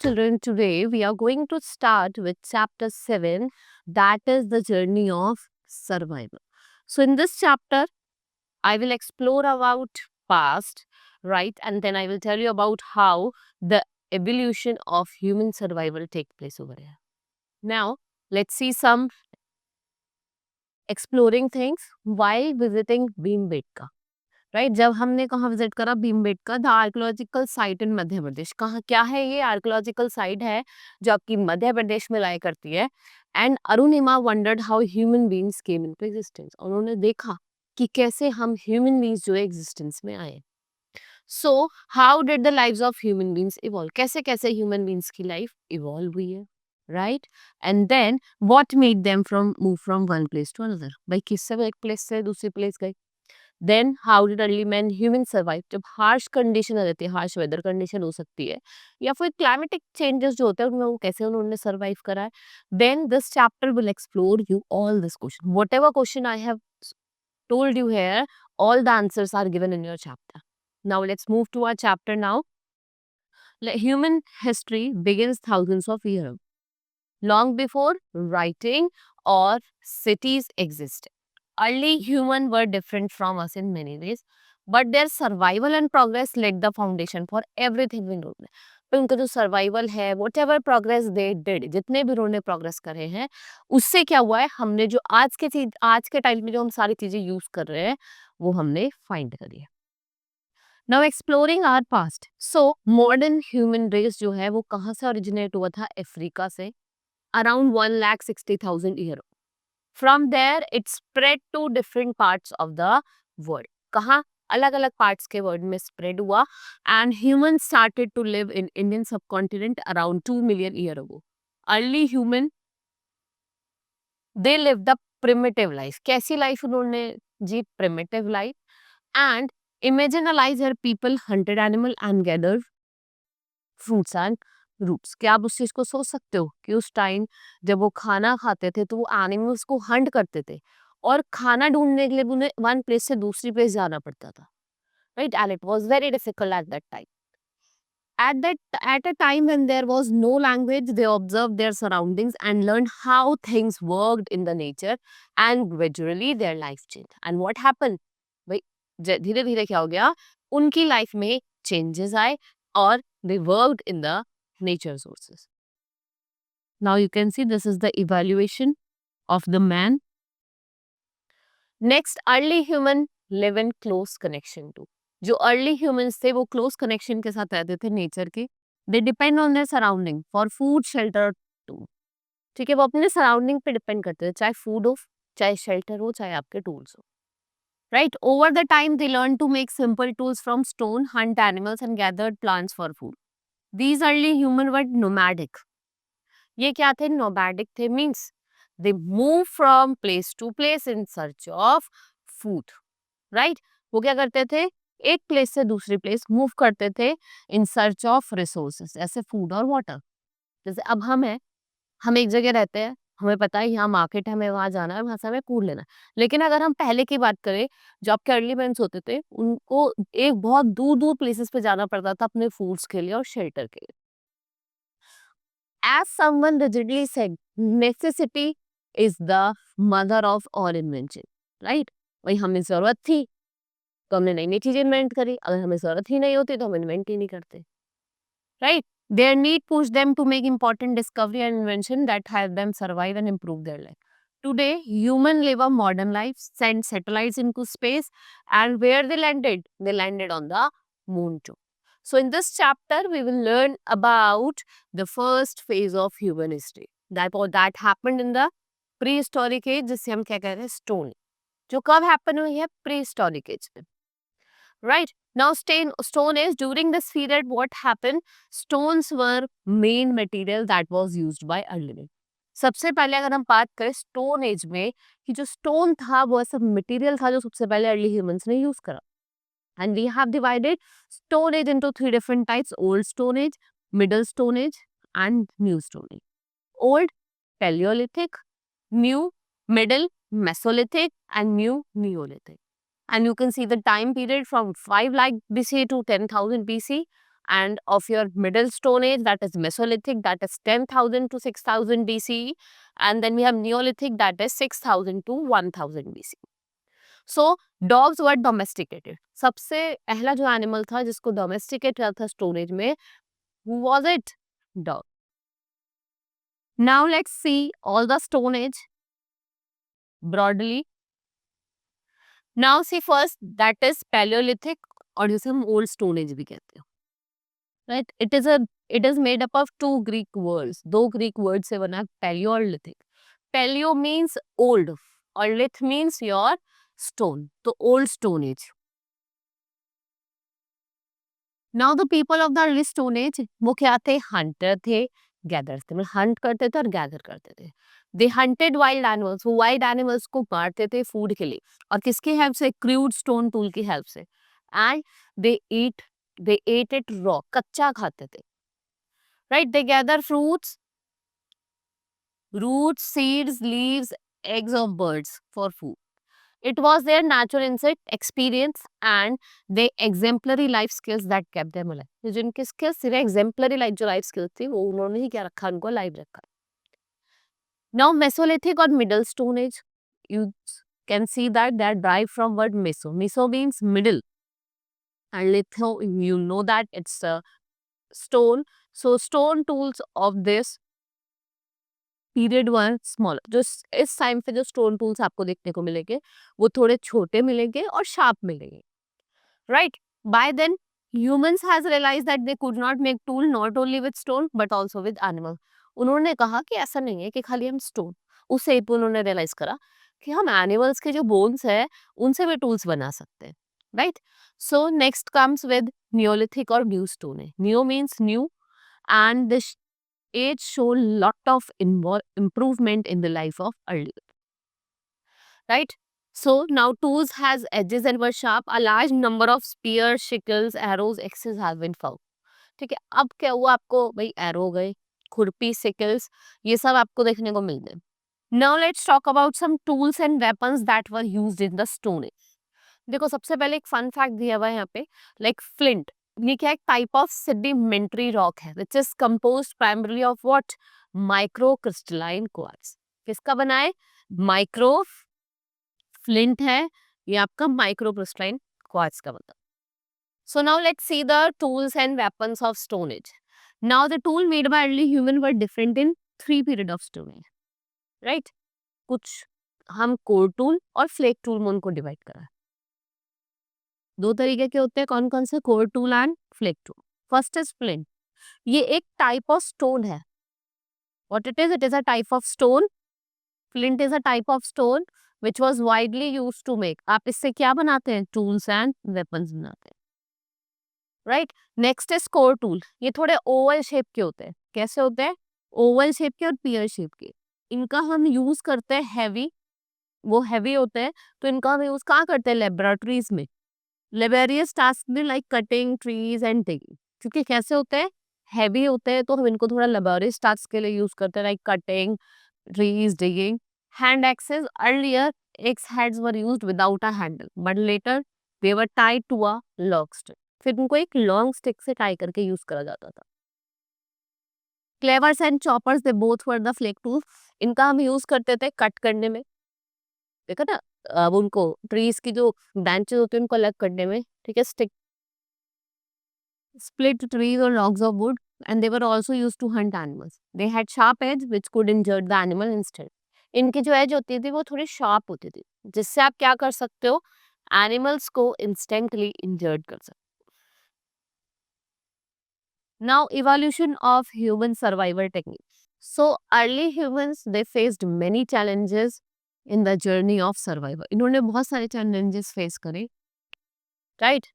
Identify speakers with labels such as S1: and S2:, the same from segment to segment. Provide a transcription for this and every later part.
S1: children, today we are going to start with chapter 7, that is the journey of survival. So, in this chapter, I will explore about past, right? And then I will tell you about how the evolution of human survival take place over here. Now, let's see some exploring things while visiting Bhimbetka. Right जब हमने कहाँ visit करा Bhimbetka the archaeological site इन मध्य प्रदेश कहाँ क्या है ये archaeological site है जो आपकी मध्य प्रदेश में लाया करती है and Arunima wondered how human beings came into existence उन्होंने देखा कि कैसे हम ह्यूमन बीइंग्स जो एग्जिस्टेंस में आए so how did the lives of human beings evolve कैसे कैसे ह्यूमन बीइंग्स की लाइफ इवॉल्व हुई है right and then what made them from move from one place to another भाई किससे वो एक प्लेस से दूसरी प्लेस गए then how did early man human survive जब हार्श कंडीशन आ जाती है हार्श वेदर कंडीशन हो सकती है या फिर क्लाइमेटिक चेंजेस जो होते हैं उनमें वो कैसे उन्होंने सर्वाइव करा है then this chapter will explore you all this question whatever question I have told you here all the answers are given in your chapter now let's move to our chapter now human history begins thousands of years long before writing or cities existed. Early humans were different from us in many ways, but their survival and progress laid the foundation for everything we know. तो उनका जो survival है what ever progress they did जितने भी उन्होंने progress करे हैं उससे क्या हुआ है हमने जो आज के टाइम में जो हम सारी चीजें यूज कर रहे हैं वो हमने फाइंड करी है now exploring our past so modern human race जो है वो कहाँ से ओरिजिनेट हुआ था अफ्रीका से around 1,60,000 years. From there, it spread to different parts of the world. कहाँ अलग अलग parts के world में spread हुआ and humans started to live in Indian subcontinent around 2 million years ago. Early human, they lived the primitive life. कैसी life उन्होंने जी primitive life and imagine a life where people hunted animal and gathered fruits and roots क्या आप उस चीज को सोच सकते हो कि उस टाइम जब वो खाना खाते थे तो वो एनिमल्स को हंट करते थे और खाना ढूंढने के लिए उन्हें वन प्लेस से दूसरी प्लेस जाना पड़ता था right and it was very difficult at that time at a time when there was no language they observed their surroundings and learned how things worked in the nature and gradually their life changed and what happened भाई धीरे धीरे क्या हो गया उनकी life में changes आए और they worked in the nature sources. Now you can see this is the evaluation of the man. Next, early human live in close connection to. जो early humans थे वो close connection के साथ रहते थे nature के. They depend on their surrounding for food, shelter too. ठीक है वो अपने surrounding पे depend करते थे चाहे food हो, चाहे shelter हो, चाहे आपके tools हो. Right? Over the time they learned to make simple tools from stone, hunt animals and gathered plants for food. These early human were nomadic. ये क्या थे nomadic थे means they move from place to place in search of food right वो क्या करते थे एक place से दूसरी प्लेस मूव करते थे इन सर्च ऑफ रिसोर्सेस ऐसे फूड और वाटर जैसे अब हम एक जगह रहते हैं हमें पता है यहाँ मार्केट है हमें वहां जाना है वहां से हमें फूड लेना है लेकिन अगर हम पहले की बात करें जो आपके अर्ली पेरेंट्स होते थे उनको एक बहुत दूर दूर प्लेसेस पे जाना पड़ता था अपने फूड्स के लिए और शेल्टर के लिए as someone rigidly said, necessity is the mother of all invention, right? वही हमें जरूरत थी तो हमने नई नई चीजें इन्वेंट करी अगर हमें जरूरत ही नहीं होती तो हम इन्वेंट ही नहीं करते right their need pushed them to make important discovery and invention that help them survive and improve their life today human live a modern life send satellites into space and where they landed on the moon too so in this chapter we will learn about the first phase of human history that happened in the prehistoric age जिसे हम क्या कह रहे हैं stone जो कब happen हुई है prehistoric age में right now stone age during this period what happened stones were main material that was used by early men सबसे पहले अगर हम बात करें स्टोन एज में कि जो स्टोन था वो ऐसा मटेरियल था जो सबसे पहले अर्ली ह्यूमंस ने यूज करा and we have divided stone age into three different types old stone age middle stone age and new stone age old paleolithic new middle mesolithic and new neolithic and you can see the time period from 5 lakh BC to 10,000 BC and of your middle stone age, that is Mesolithic, that is 10,000 to 6,000 BCE, and then we have Neolithic, that is 6,000 to 1,000 BCE. So dogs were domesticated. सबसे पहला जो animal था जिसको domesticate किया था storage में, who was it? Dog. Now let's see all the stone age broadly. Now see first, that is Paleolithic, और जिसे हम ओल्ड स्टोन एज भी कहते हैं, right. It is made up of two Greek words. दो Greek word से बना paleo और लिथिक. पैलियो मीन्स ओल्ड और लिथ मीन्स योर स्टोन, तो old stone age. Now the people of the early stone age, वो क्या थे? Hunter थे, गैदर्स थे. मतलब हंट करते थे और गैदर करते थे. दे हंटेड वाइल्ड एनिमल्स, वो वाइल्ड एनिमल्स को मारते थे फूड के लिए, और किसकी हेल्प से? क्रूड स्टोन टूल की हेल्प से. And they eat they at it raw, कच्चा खाते थे, right. They gather fruits, roots, seeds, leaves, eggs of birds for food. It was their natural instinct, experience, and the exemplary life skills that kept them alive. तो जिनकी skills सिर्फ exemplary life जो life skills थी, वो उन्होंने ही क्या रखा? उनको alive रखा. Now Mesolithic or Middle Stone Age, you can see that they are derived from word meso. Meso means middle, and litho, you know that it's a stone. So stone tools of this period one smaller. जो इस time पे जो stone tools आपको देखने को मिलेंगे वो थोड़े छोटे मिलेंगे और शार्प मिलेंगे, right. By then humans has realized that they could not make tool not only with stone but also with animal. उन्होंने कहा कि ऐसा नहीं है कि खाली हम स्टोन, उससे ही उन्होंने रियलाइज करा कि हम एनिमल्स के जो बोन्स है उनसे भी टूल्स बना सकते हैं, right. So next comes with Neolithic और न्यू स्टोन है. New means new, and this age show lot of improvement in the life of early, right. So now tools has edges and were sharp. A large number of spears, shickles, arrows, axes have been found. ठीक है. अब क्या हुआ? आपको भाई arrow हो गए, खुरपी, सिकल्स, ये सब आपको देखने को मिल गए. Now let's talk about some tools and weapons that were used in the stone age. देखो सबसे पहले एक फन फैक्ट दिया हुआ है यहाँ पे, लाइक फ्लिंट. ये क्या? एक टाइप ऑफ सेडिमेंट्री रॉक है which is composed primarily of what? Micro crystalline quartz. किसका बना है? माइक्रो. फ्लिंट है ये आपका माइक्रो क्रिस्टलाइन क्वार्ट्ज का बना. So now let's see the tools and weapons of stone age. Now the tool made by early human were different in three period of stone age, right. कुछ हम core tool और flake tool में उनको divide करा है. दो तरीके के होते हैं. कौन कौन से? Core tool and flake tool. First is flint. ये एक टाइप ऑफ स्टोन है. What it is? It is a type of stone. Flint is a type of stone which was widely used to make. आप इससे क्या बनाते हैं? Tools and weapons बनाते हैं, right. Next is core tool. ये थोड़े ओवल शेप के होते हैं. कैसे होते हैं? ओवल शेप के और पियर शेप के. इनका हम यूज करते हैं हैवी, वो हैवी होते हैं तो इनका हम यूज कहाँ करते हैं? लेबोरेटरीज में. लेबोरियस टास्क में like cutting trees and digging. क्योंकि कैसे होते हैं? हैवी होते हैं तो हम इनको थोड़ा लेबोरियस टास्क के लिए यूज करते हैं, like cutting trees, digging. Hand axes. Earlier axe heads were used without a handle but later they were tied to a long stick. फिर उनको एक लॉन्ग स्टिक से टाई करके यूज करा जाता था. Cleavers and choppers, they both were the flake tools. इनका हम यूज करते थे कट करने में. देखो ना, अब उनको ट्रीज की जो ब्रांचेस होती है उनको अलग करने में, ठीक है. Stick, split trees or logs of wood, and they were also used to hunt animals. They had sharp edge which could injure the animal instead. इनकी जो एज होती थी वो थोड़ी शार्प होती थी जिससे आप क्या कर सकते हो? एनिमल्स को इंस्टेंटली इंजर्ड कर सकते. Now evolution of human survival technique. So early humans they faced many challenges in the journey of survival. इन्होंने बहुत सारे चैलेंजेस फेस करे, right.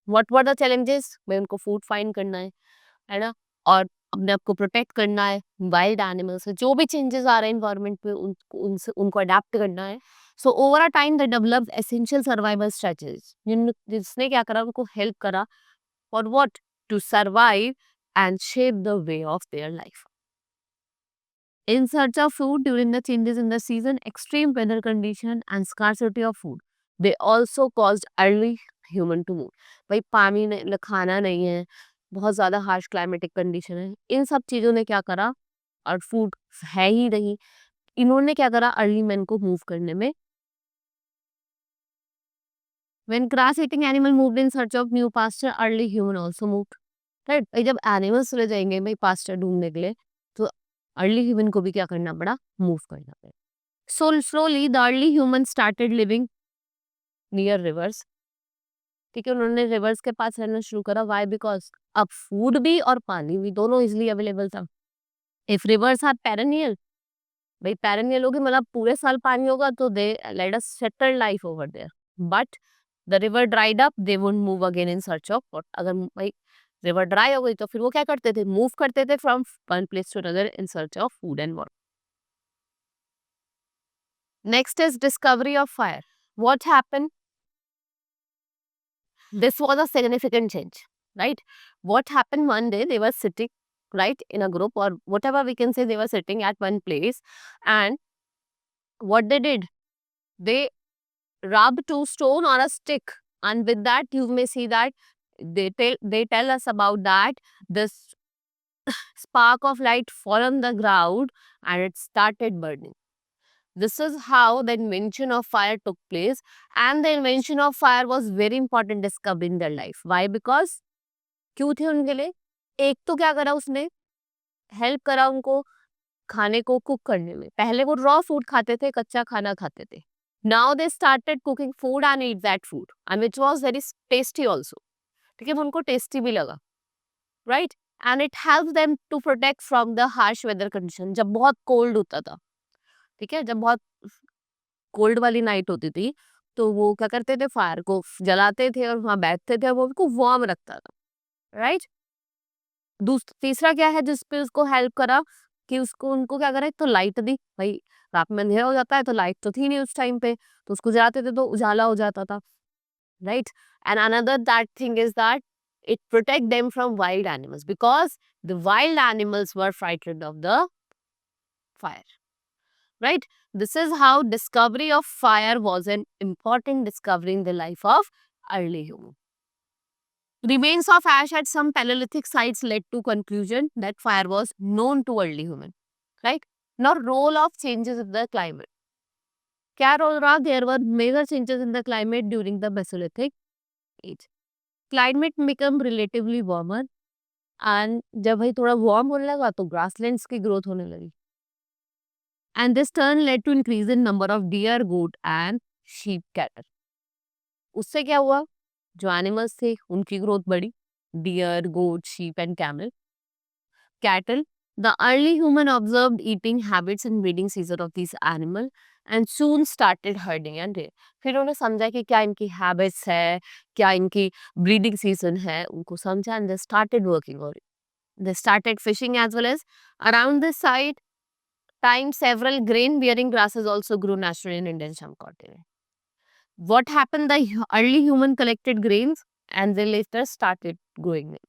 S1: What were the challenges? भाई उनको फूड फाइंड करना है ना, और अपने आप को प्रोटेक्ट करना है वाइल्ड एनिमल्स से. जो भी चेंजेस आ रहे हैं इन्वायरमेंट में उनको अडेप्ट करना है. So over a time they developed essential survival strategies, जिसने क्या करा? उनको हेल्प करा for what? To survive and shape the way of their life. In search of food during the changes in the season, extreme weather condition and scarcity of food, they also caused early human to move. भाई पानी नहीं, खाना नहीं है, बहुत ज़्यादा harsh climatic condition है, इन सब चीज़ों ने क्या करा, और फूड है ही नहीं, इन्होंने क्या करा अर्ली मैन को मूव करने में। When grass eating animal moved in search of new pasture, early human also moved, right. भाई जब एनिमल्स चले जाएंगे भाई पास्चर ढूंढने के लिए, तो अर्ली ह्यूमन को भी क्या करना पड़ा, मूव करना पड़ा। So slowly the early human started living near reverse, ठीक है, उन्होंने रिवर्स के पास रहना शुरू करा। व्हाई? बिकॉज अब फूड भी और पानी भी दोनों इजिली अवेलेबल था। इफ रिवर्स आर पेरेनियल, भाई पेरेनियल होगी मतलब पूरे साल पानी होगा, तो they let us settle life over there. But the river dried up, they wouldn't move again in search of water. अगर भाई रिवर ड्राई हो गई तो फिर वो क्या करते थे, मूव करते थे from one place to another in search of food and water. Next is discovery of fire. What happened? This was a significant change, right? What happened one day, they were sitting, right, in a group or whatever we can say, they were sitting at one place, and what they did, they rubbed two stone on a stick, and with that you may see that they tell us about that this spark of light fall on the ground and it started burning. This is how the invention of fire took place, and the invention of fire was very important discovery in their life. Why? Because क्यों थे उनके लिए? एक तो क्या करा उसने, help करा उनको खाने को कुक करने में। पहले वो रॉ फूड खाते थे, कच्चा खाना खाते थे। Now they started cooking food and eat that food and which was very tasty also, ठीक है, उनको टेस्टी भी लगा, right. And it help them to protect from the harsh weather condition. जब बहुत कोल्ड होता था, ठीक है, जब बहुत कोल्ड वाली नाइट होती थी, तो वो क्या करते थे, फायर को जलाते थे और वहां बैठते थे, वो उनको वार्म रखता था, राइट। तीसरा क्या है जिसपे उसको हेल्प करा, कि उसको उनको क्या करा, तो लाइट दी। भाई रात में अंधेरा हो जाता है, तो लाइट तो थी नहीं उस टाइम पे, तो उसको जलाते थे तो उजाला हो जाता था, right. And another that thing is that it protect them from wild animals, because the wild animals were frightened of the fire, right? This is how discovery of fire was an important discovery in the life of early human. Remains of ash at some Paleolithic sites led to conclusion that fire was known to early human, right? Now, role of changes in the climate. क्या role रहा? There were major changes in the climate during the Mesolithic age. Climate became relatively warmer, and जब भाई थोड़ा warm होने लगा तो grasslands की growth होने लगी. And this turn led to increase in number of deer, goat and sheep cattle. उससे क्या हुआ? जो एनिमल्स थे उनकी ग्रोथ बढ़ी, deer, goat, sheep and camel, cattle. The early human observed eating habits and breeding season of these animal and soon started herding and rear. फिर उन्होंने समझा कि क्या इनकी हैबिट्स है, क्या इनकी ब्रीडिंग सीजन है, उनको समझा, and they started working on it. They started fishing as well as around this site time several grain bearing grasses also grew naturally in Indian subcontinent. What happened? The early human collected grains and they later started growing them.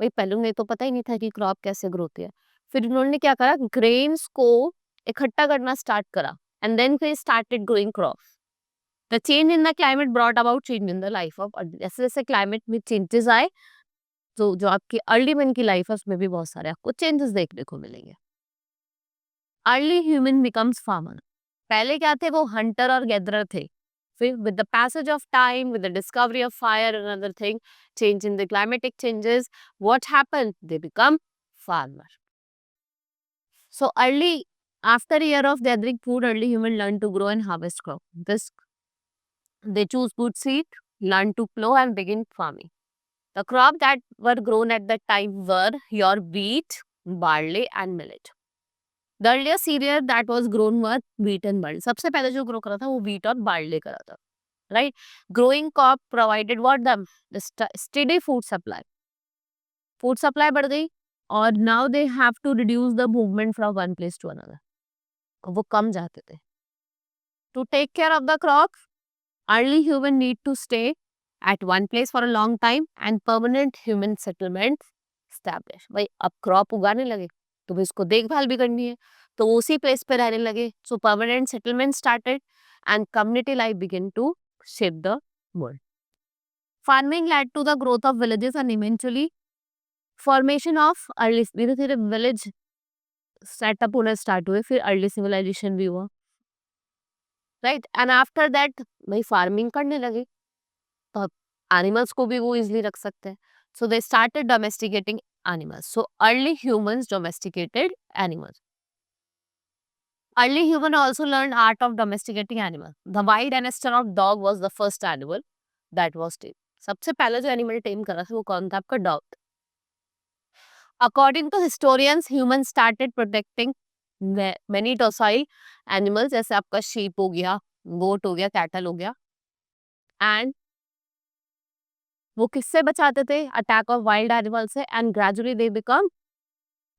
S1: भाई पहले उन्हें तो पता ही नहीं था कि crop कैसे grow होती है। फिर उन्होंने क्या करा, ग्रेन्स को इकट्ठा करना स्टार्ट करा एंड देन फिर started growing crops. The change in the climate brought about change in the life of, जैसे जैसे क्लाइमेट में चेंजेस आए, तो जो आपकी अर्ली मैन की लाइफ है उसमें भी बहुत सारे आपको चेंजेस देखने को मिलेंगे। Early human becomes farmer. पहले क्या थे, वो हंटर और गैदरर थे। फिर with the passage of time, with the discovery of fire and another thing, change in the climatic changes, what happened? They become farmer. So early, after a year of gathering food, early human learned to grow and harvest crop. This they choose good seed, learn to plow and begin farming. The crop that were grown at that time were your wheat, barley and millet. The earlier cereal that was grown were wheat and barley. सबसे पहले जो grow करा था वो wheat और barley करा था, right? Growing crop provided what them? The steady food supply. Food supply बढ़ गई और now they have to reduce the movement from one place to another. वो कम जाते थे. To take care of the crop, early human need to stay at one place for a long time and permanent human settlement established. भाई अब crop उगाने लगे तो भाई इसको देखभाल भी करनी है, तो वो उसी प्लेस पे रहने लगे. So permanent settlement started and community life began to shape the world. Farming led to the growth of villages and eventually formation of early, धीरे धीरे विलेज सेटअप होना स्टार्ट हुए, फिर अर्ली सिविलाइजेशन भी हुआ, राइट। एंड आफ्टर दैट भाई farming करने लगे, तो एनिमल्स को भी वो इजिली रख सकते हैं, so they started domesticating animals. So early humans domesticated animals. Early human also learned art of domesticating animal. The wild ancestor of dog was the first animal that was tamed. सबसे पहले जो animal टेम करा था वो कौन था? आपका dog. According to historians, humans started protecting many docile animals, जैसे आपका sheep हो गया, goat हो गया, cattle हो गया, and वो किससे बचाते थे? अटैक ऑफ वाइल्ड एनिमल से, and gradually they become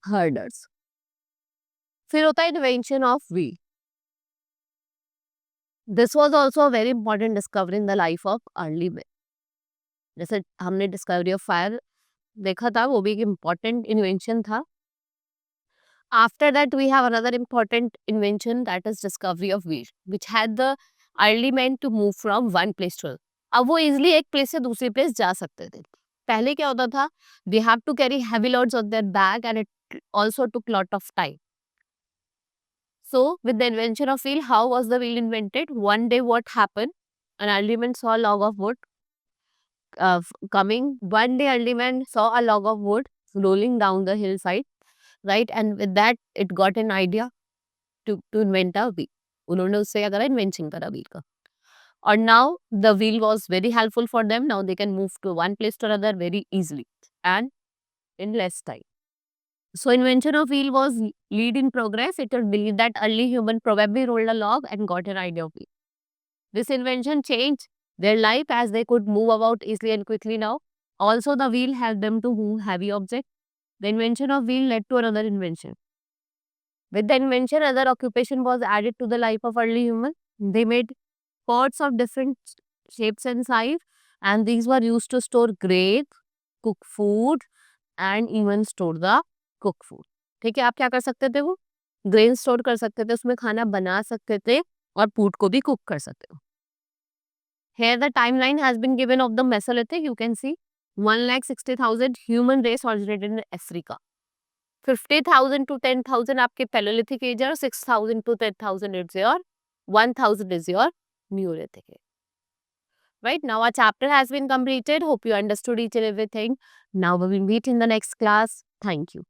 S1: herders. फिर होता है invention of wheel. This was also a very important discovery in the life of early man. जैसे हमने डिस्कवरी ऑफ फायर देखा था, वो भी एक इम्पॉर्टेंट इन्वेंशन था. After that we have another important invention, that is discovery of wheel, which had the early man to move from one place to. अब वो इजिली एक प्लेस से दूसरी प्लेस जा सकते थे. पहले क्या होता था? They have to carry heavy loads on their back and it also took lot of time. So, with the invention of wheel, how was the wheel invented? One day, what happened? An early man saw a log of wood coming. One day, early man saw a log of wood rolling down the hillside, right? And with that, it got an idea to invent a wheel. उन्होंने उससे क्या करा? Invention करा wheel का. और now the wheel was very helpful for them. Now they can move to one place to another very easily and in less time. So invention of wheel was lead in progress. It was believed that early human probably rolled a log and got an idea of wheel. This invention changed their life as they could move about easily and quickly now. Also, the wheel helped them to move heavy objects. The invention of wheel led to another invention. With the invention, another occupation was added to the life of early human. They made pots of different shapes and size, and these were used to store grain, cook food, and even store the cook food. ठीक है, आप क्या कर सकते थे? वो grain store कर सकते थे, उसमें खाना बना सकते थे और फूड को भी कुक कर सकते हो. Here the timeline has been given of the Mesolithic. You can see 1,60,000 human race originated in Africa. 50,000 to 10,000 आपके Paleolithic age है, और 6,000 to 10,000 is your 1,000 is your Neolithic age. Right, now our chapter has been completed. Hope you understood each and everything. Now we will meet in the next class. Thank you.